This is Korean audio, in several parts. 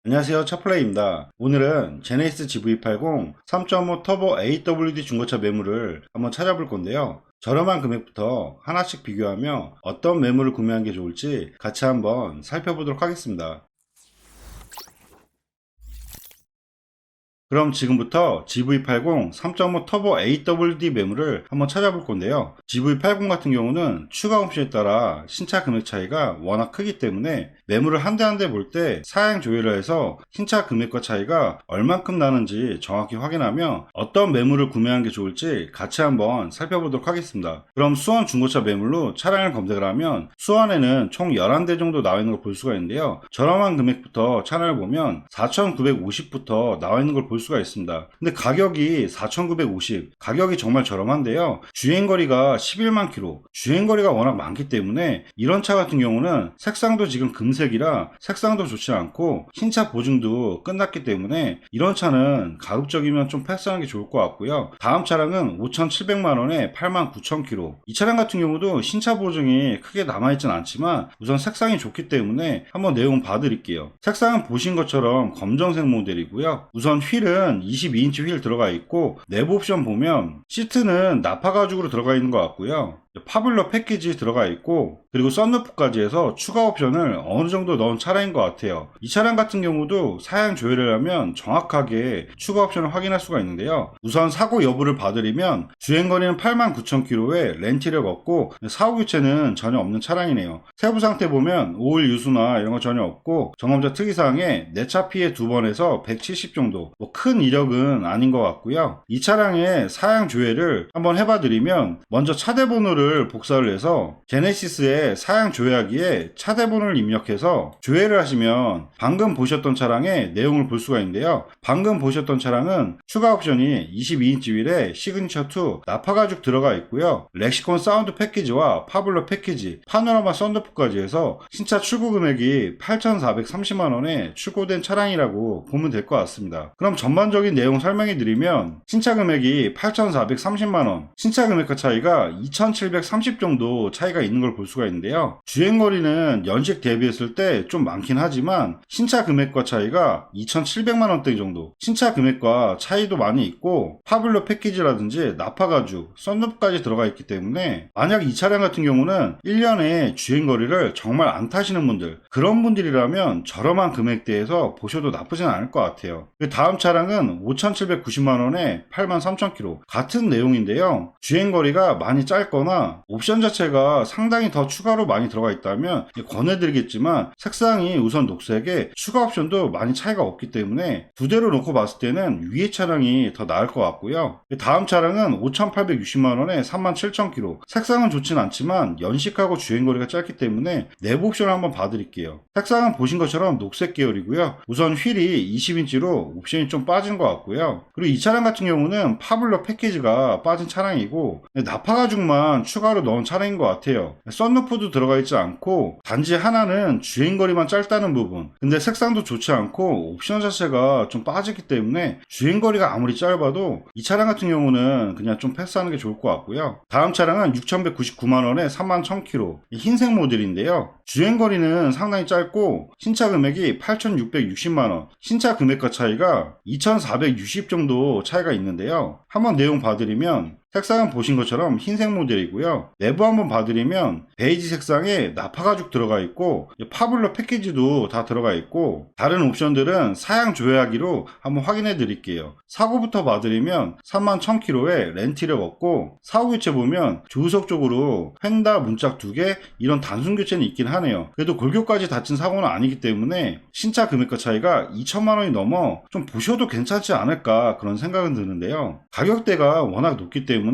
안녕하세요, 차플레이입니다. 오늘은 제네시스 GV80 3.5 터보 AWD 중고차 매물을 한번 찾아볼 건데요. 저렴한 금액부터 하나씩 비교하며 어떤 매물을 구매하는 게 좋을지 같이 한번 살펴보도록 하겠습니다. 그럼 지금부터 GV80 3.5 터보 AWD 매물을 한번 찾아볼 건데요. GV80 같은 경우는 추가 옵션에 따라 신차 금액 차이가 워낙 크기 때문에 매물을 한 대 한 대 볼 때 사양 조회를 해서 신차 금액과 차이가 얼만큼 나는지 정확히 확인하며 어떤 매물을 구매하는 게 좋을지 같이 한번 살펴보도록 하겠습니다. 그럼 수원 중고차 매물로 차량을 검색을 하면 수원에는 총 11대 정도 나와 있는 걸 볼 수가 있는데요. 저렴한 금액부터 차량을 보면 4,950부터 나와 있는 걸 볼 수가 있습니다. 근데 가격이 4,950, 가격이 정말 저렴한데요. 주행거리가 11만 킬로, 주행거리가 워낙 많기 때문에 이런 차 같은 경우는 색상도 지금 금색이라 색상도 좋지 않고 신차 보증도 끝났기 때문에 이런 차는 가급적이면 좀 패스하는 게 좋을 것 같고요. 다음 차량은 5,700만원에 89,000km. 이 차량 같은 경우도 신차 보증이 크게 남아있진 않지만 우선 색상이 좋기 때문에 한번 내용 봐드릴게요. 색상은 보신 것처럼 검정색 모델이고요. 우선 휠은 22인치 휠 들어가 있고 내부 옵션 보면 시트는 나파 가죽으로 들어가 있는 것 같고요. 파블러 패키지 들어가 있고 그리고 썬루프까지 해서 추가 옵션을 어느 정도 넣은 차량인 것 같아요. 이 차량 같은 경우도 사양 조회를 하면 정확하게 추가 옵션을 확인할 수가 있는데요. 우선 사고 여부를 봐드리면 주행거리는 89,000km에 렌트력 없고 사후 교체는 전혀 없는 차량이네요. 세부 상태 보면 오일 유수나 이런 거 전혀 없고 점검자 특이사항에 내차 피해 2번에서 170 정도, 큰 이력은 아닌 것 같고요. 이 차량의 사양 조회를 한번 해봐드리면 먼저 차대번호를 복사를 해서 제네시스의 사양 조회하기에 차대번호를 입력해서 조회를 하시면 방금 보셨던 차량의 내용을 볼 수가 있는데요. 방금 보셨던 차량은 추가 옵션이 22인치 휠에 시그니처 2 나파 가죽 들어가 있고요. 렉시콘 사운드 패키지와 파블러 패키지, 파노라마 썬루프까지 해서 신차 출고 금액이 8,430만원에 출고된 차량이라고 보면 될 것 같습니다. 그럼 전반적인 내용 설명해 드리면 신차 금액이 8,430만원, 신차 금액과 차이가 2,730 정도 차이가 있는 걸 볼 수가 있는데요. 주행거리는 연식 대비했을 때 좀 많긴 하지만 신차 금액과 차이가 2,700만원대 정도, 신차 금액과 차이도 많이 있고 파블러 패키지라든지 나파 가죽, 썬루프까지 들어가 있기 때문에 만약 이 차량 같은 경우는 1년에 주행거리를 정말 안 타시는 분들, 그런 분들이라면 저렴한 금액대에서 보셔도 나쁘진 않을 것 같아요. 다음 차량은 5,790만원에 83,000km, 같은 내용인데요. 주행거리가 많이 짧거나 옵션 자체가 상당히 더 추가로 많이 들어가 있다면 권해드리겠지만 색상이 우선 녹색에 추가 옵션도 많이 차이가 없기 때문에 두 대로 놓고 봤을 때는 위에 차량이 더 나을 것 같고요. 다음 차량은 5,860만원에 37,000km, 색상은 좋진 않지만 연식하고 주행거리가 짧기 때문에 내부 옵션을 한번 봐드릴게요. 색상은 보신 것처럼 녹색 계열이고요. 우선 휠이 20인치로 옵션이 좀 빠진 것 같고요. 그리고 이 차량 같은 경우는 파블러 패키지가 빠진 차량이고 나파 가죽만 추가로 넣은 차량인 것 같아요. 썬루프도 들어가 있지 않고 단지 하나는 주행거리만 짧다는 부분, 근데 색상도 좋지 않고 옵션 자체가 좀 빠지기 때문에 주행거리가 아무리 짧아도 이 차량 같은 경우는 그냥 좀 패스하는 게 좋을 것 같고요. 다음 차량은 6,199만원에 31,000km, 흰색 모델인데요. 주행거리는 상당히 짧고 신차 금액이 8,660만원, 신차 금액과 차이가 2,460 정도 차이가 있는데요. 한번 내용 봐드리면 색상은 보신 것처럼 흰색 모델이고요. 내부 한번 봐드리면 베이지 색상에 나파 가죽 들어가 있고 파블러 패키지도 다 들어가 있고 다른 옵션들은 사양 조회하기로 한번 확인해 드릴게요. 사고부터 봐드리면 31,000km에 렌트력 없고 사후 교체 보면 조수석 쪽으로 펜다 문짝 2개 이런 단순 교체는 있긴 하네요. 그래도 골격까지 다친 사고는 아니기 때문에 신차 금액과 차이가 2천만원이 넘어 좀 보셔도 괜찮지 않을까 그런 생각은 드는데요. 가격대가 워낙 높기 때문에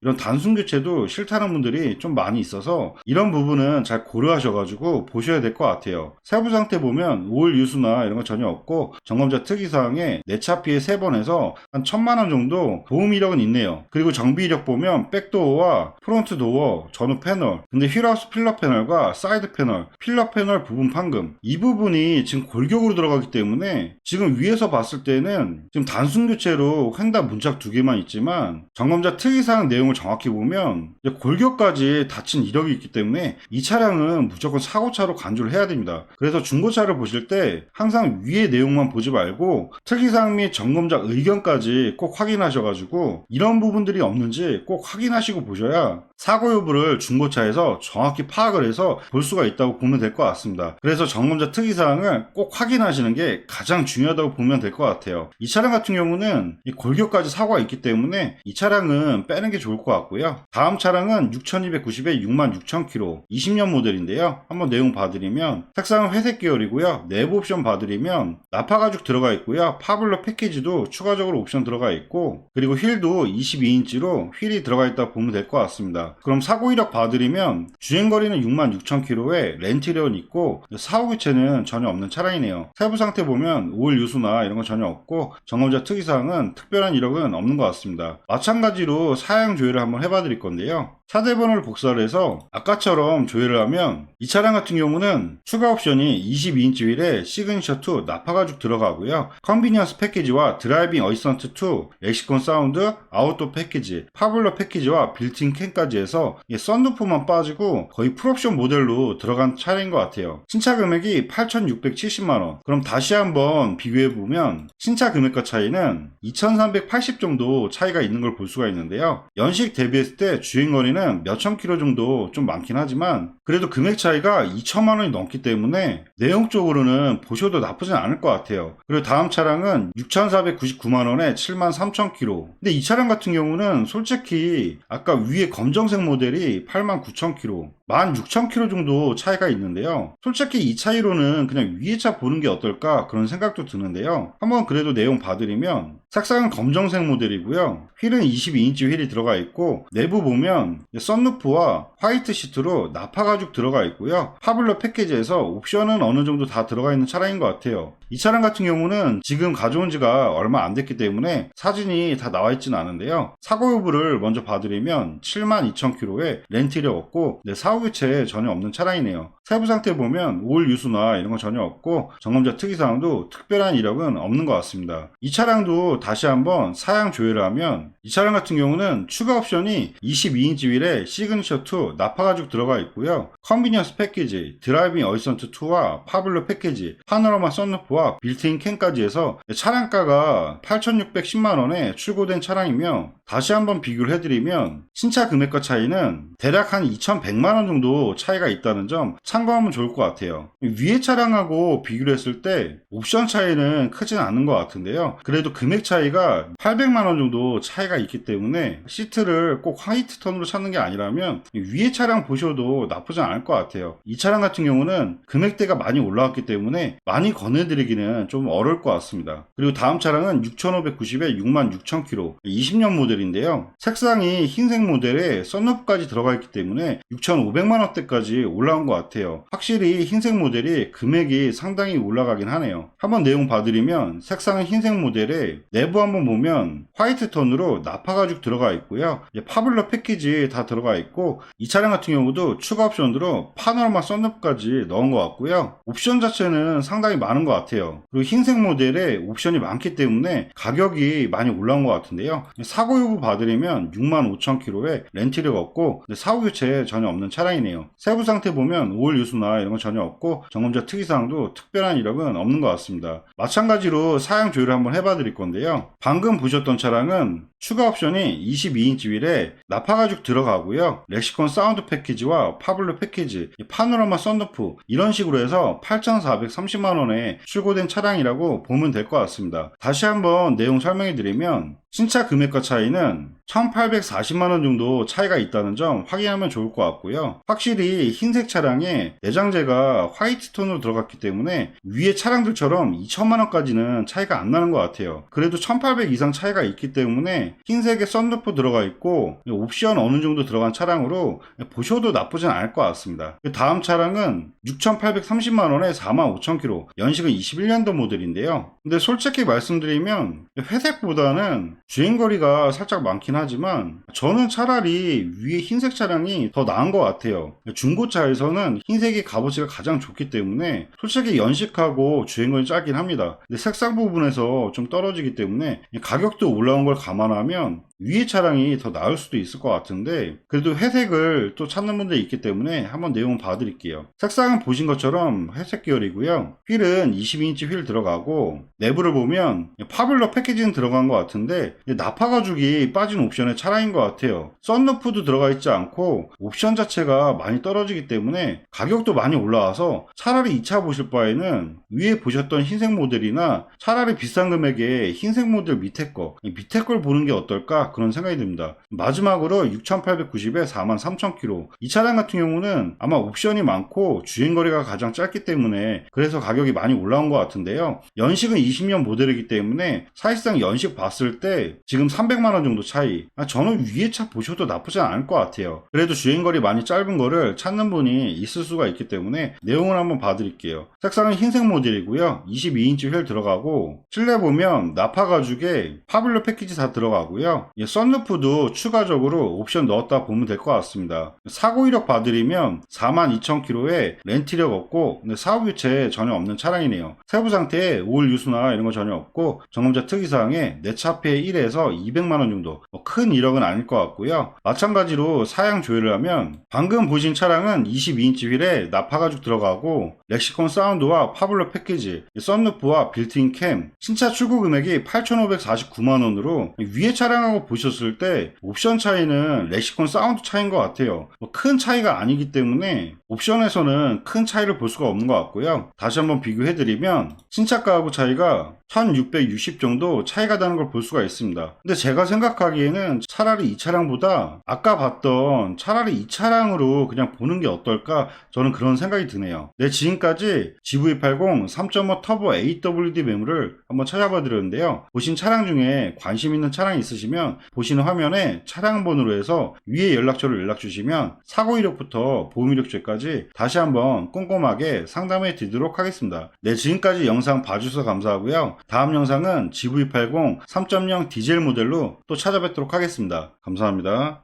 이런 단순 교체도 싫다는 분들이 좀 많이 있어서 이런 부분은 잘 고려하셔가지고 보셔야 될 것 같아요. 세부 상태 보면 오일 유수나 이런 거 전혀 없고 점검자 특이사항에 내차 피해 3번에서 한 1,000만원 정도 보험 이력은 있네요. 그리고 정비 이력 보면 백도어와 프론트 도어, 전후 패널, 근데 휠하우스 필러 패널과 사이드 패널 패널, 필러 패널 부분 판금, 이 부분이 지금 골격으로 들어가기 때문에 지금 위에서 봤을 때는 지금 단순 교체로 횡단 문짝 2개만 있지만 점검자 특이사항 내용을 정확히 보면 골격까지 다친 이력이 있기 때문에 이 차량은 무조건 사고차로 간주를 해야 됩니다. 그래서 중고차를 보실 때 항상 위의 내용만 보지 말고 특이사항 및 점검자 의견까지 꼭 확인하셔가지고 이런 부분들이 없는지 꼭 확인하시고 보셔야 사고 여부를 중고차에서 정확히 파악을 해서 볼 수가 있다고 보면 될 것 같습니다. 그래서 점검자 특이사항을 꼭 확인하시는 게 가장 중요하다고 보면 될 것 같아요. 이 차량 같은 경우는 이 골격까지 사고가 있기 때문에 이 차량은 빼는 게 좋을 것 같고요. 다음 차량은 6290에 66,000km 20년 모델인데요. 한번 내용 봐드리면 색상은 회색 계열이고요. 내부 옵션 봐드리면 나파 가죽 들어가 있고요. 파블러 패키지도 추가적으로 옵션 들어가 있고 그리고 휠도 22인치로 휠이 들어가 있다고 보면 될 것 같습니다. 그럼 사고 이력 봐드리면 주행거리는 66,000km에 렌트리언 있고 사후 교체는 전혀 없는 차량이네요. 세부 상태 보면 오일 유수나 이런 건 전혀 없고 점검자 특이사항은 특별한 이력은 없는 것 같습니다. 마찬가지로 사양 조회를 한번 해봐 드릴 건데요. 차대 번호를 복사를 해서 아까처럼 조회를 하면 이 차량 같은 경우는 추가 옵션이 22인치 휠에 시그니처 2 나파 가죽 들어가고요. 컨비니언스 패키지와 드라이빙 어시스턴트 2, 렉시콘 사운드, 아웃도어 패키지, 파블러 패키지와 빌트인 캠까지 해서 썬루프만 빠지고 거의 풀옵션 모델로 들어간 차량인 것 같아요. 신차 금액이 8,670만원. 그럼 다시 한번 비교해보면 신차 금액과 차이는 2,380 정도 차이가 있는 걸 볼 수가 있는데요. 연식 대비했을 때 주행거리는 몇천 킬로 정도 좀 많긴 하지만 그래도 금액 차이가 2천만 원이 넘기 때문에 내용적으로는 보셔도 나쁘진 않을 것 같아요. 그리고 다음 차량은 6,499만 원에 73,000km. 근데 이 차량 같은 경우는 솔직히 아까 위에 검정색 모델이 89,000km 16,000km 정도 차이가 있는데요. 솔직히 이 차이로는 그냥 위에 차 보는 게 어떨까 그런 생각도 드는데요. 한번 그래도 내용 봐드리면 색상은 검정색 모델이고요. 휠은 22인치 휠이 들어가 있고 내부 보면 썬루프와 화이트 시트로 나파 가죽 들어가 있고요. 파블러 패키지에서 옵션은 어느 정도 다 들어가 있는 차량인 것 같아요. 이 차량 같은 경우는 지금 가져온 지가 얼마 안 됐기 때문에 사진이 다 나와 있지는 않은데요. 사고 여부를 먼저 봐드리면 72,000km에 렌트 이력 없고 사후 교체 전혀 없는 차량이네요. 세부 상태 보면 오일 유수나 이런 거 전혀 없고 점검자 특이사항도 특별한 이력은 없는 것 같습니다. 이 차량도 다시 한번 사양 조회를 하면 이 차량 같은 경우는 추가 옵션이 22인치 휠에 시그니처 2 나파 가죽 들어가 있고요. 컨비니언스 패키지, 드라이빙 어시스턴트 2와 파블러 패키지, 파노라마 썬루프와 빌트인 캠까지 해서 차량가가 8,610만원에 출고된 차량이며 다시 한번 비교를 해드리면 신차 금액과 차이는 대략 한 2,100만원 정도 차이가 있다는 점 참고하면 좋을 것 같아요. 위에 차량하고 비교를 했을 때 옵션 차이는 크진 않은 것 같은데요. 그래도 금액 차이가 800만원 정도 차이가 있기 때문에 시트를 꼭 화이트 톤으로 찾는 게 아니라면 위에 차량 보셔도 나쁘지 않을 것 같아요. 이 차량 같은 경우는 금액대가 많이 올라왔기 때문에 많이 권해드리기는 좀 어려울 것 같습니다. 그리고 다음 차량은 6,590에 66,000km 20년 모델인데요. 색상이 흰색 모델에 썬루프까지 들어가 있기 때문에 6,500만원대까지 올라온 것 같아요. 확실히 흰색 모델이 금액이 상당히 올라가긴 하네요. 한번 내용 봐드리면 색상은 흰색 모델에 내부 한번 보면 화이트 톤으로 나파 가죽 들어가 있고요. 파블러 패키지 다 들어가 있고 이 차량 같은 경우도 추가 옵션으로 파노라마 썬루프까지 넣은 것 같고요. 옵션 자체는 상당히 많은 것 같아요. 그리고 흰색 모델에 옵션이 많기 때문에 가격이 많이 올라온 것 같은데요. 사고 여부 봐드리면 65,000km에 렌트력 없고 사후 교체 전혀 없는 차량이네요. 세부 상태 보면 오일 유수나 이런 건 전혀 없고 점검자 특이사항도 특별한 이력은 없는 것 같습니다. 마찬가지로 사양 조회를 한번 해봐 드릴 건데요. 방금 보셨던 차량은 추가 옵션이 22인치 휠에 나파 가죽 들어가고요. 렉시콘 사운드 패키지와 파블러 패키지, 파노라마 썬루프 이런 식으로 해서 8,430만원에 출고된 차량이라고 보면 될 것 같습니다. 다시 한번 내용 설명해 드리면 신차 금액과 차이는 1,840만원 정도 차이가 있다는 점 확인하면 좋을 것 같고요. 확실히 흰색 차량에 내장재가 화이트 톤으로 들어갔기 때문에 위에 차량들처럼 2천만원까지는 차이가 안 나는 것 같아요. 그래도 1,800 이상 차이가 있기 때문에 흰색에 썬루프 들어가 있고 옵션 어느 정도 들어간 차량으로 보셔도 나쁘진 않을 것 같습니다. 다음 차량은 6,830만원에 45,000km 연식은 21년도 모델인데요. 근데 솔직히 말씀드리면 회색보다는 주행거리가 살짝 많긴 많긴 하지만 저는 차라리 위에 흰색 차량이 더 나은 것 같아요. 중고차에서는 흰색이 값어치가 가장 좋기 때문에 솔직히 연식하고 주행거리 짧긴 합니다. 근데 색상 부분에서 좀 떨어지기 때문에 가격도 올라온 걸 감안하면 위에 차량이 더 나을 수도 있을 것 같은데, 그래도 회색을 또 찾는 분들이 있기 때문에 한번 내용 봐드릴게요. 색상은 보신 것처럼 회색 계열이고요. 휠은 22인치 휠 들어가고, 내부를 보면 파블러 패키지는 들어간 것 같은데 나파 가죽이 빠진 옵션의 차량인 것 같아요. 썬루프도 들어가 있지 않고 옵션 자체가 많이 떨어지기 때문에 가격도 많이 올라와서 차라리 이 차 보실 바에는 위에 보셨던 흰색 모델이나 차라리 비싼 금액에 흰색 모델 밑에 걸 보는 게 어떨까, 그런 생각이 듭니다. 마지막으로 6,890에 43,000km, 이 차량 같은 경우는 아마 옵션이 많고 주행거리가 가장 짧기 때문에 그래서 가격이 많이 올라온 것 같은데요. 연식은 20년 모델이기 때문에 사실상 연식 봤을 때 지금 300만원 정도 차이, 저는 위에 차 보셔도 나쁘지 않을 것 같아요. 그래도 주행거리 많이 짧은 거를 찾는 분이 있을 수가 있기 때문에 내용을 한번 봐드릴게요. 색상은 흰색 모델이고요. 22인치 휠 들어가고, 실내 보면 나파 가죽에 파블러 패키지 다 들어가고요. 썬루프도 추가적으로 옵션 넣었다 보면 될 것 같습니다. 사고 이력 봐드리면 42,000km에 렌트 이력 없고 사후 교체 전혀 없는 차량이네요. 세부 상태에 오일 유수나 이런 거 전혀 없고, 점검자 특이사항에 내차폐 1에서 200만원 정도, 큰 이력은 아닐 것 같고요. 마찬가지로 사양 조회를 하면 방금 보신 차량은 22인치 휠에 나파 가죽 들어가고 렉시콘 사운드와 파블러 패키지, 썬루프와 빌트인 캠, 신차 출고 금액이 8,549만원으로 위에 차량하고 보셨을 때 옵션 차이는 렉시콘 사운드 차이인 것 같아요. 큰 차이가 아니기 때문에 옵션에서는 큰 차이를 볼 수가 없는 것 같고요. 다시 한번 비교해드리면 신차가하고 차이가 1660 정도 차이가 나는 걸 볼 수가 있습니다. 근데 제가 생각하기에는 차라리 이 차량보다 아까 봤던 차라리 이 차량으로 그냥 보는 게 어떨까, 저는 그런 생각이 드네요. 네, 지금까지 GV80 3.5 터보 AWD 매물을 한번 찾아봐 드렸는데요. 보신 차량 중에 관심 있는 차량이 있으시면 보시는 화면에 차량 번호로 해서 위에 연락처를 연락 주시면 사고 이력부터 보험 이력제까지 다시 한번 꼼꼼하게 상담해 드리도록 하겠습니다. 네, 지금까지 영상 봐주셔서 감사하고요. 다음 영상은 GV80 3.0 디젤 모델로 또 찾아뵙도록 하겠습니다. 감사합니다.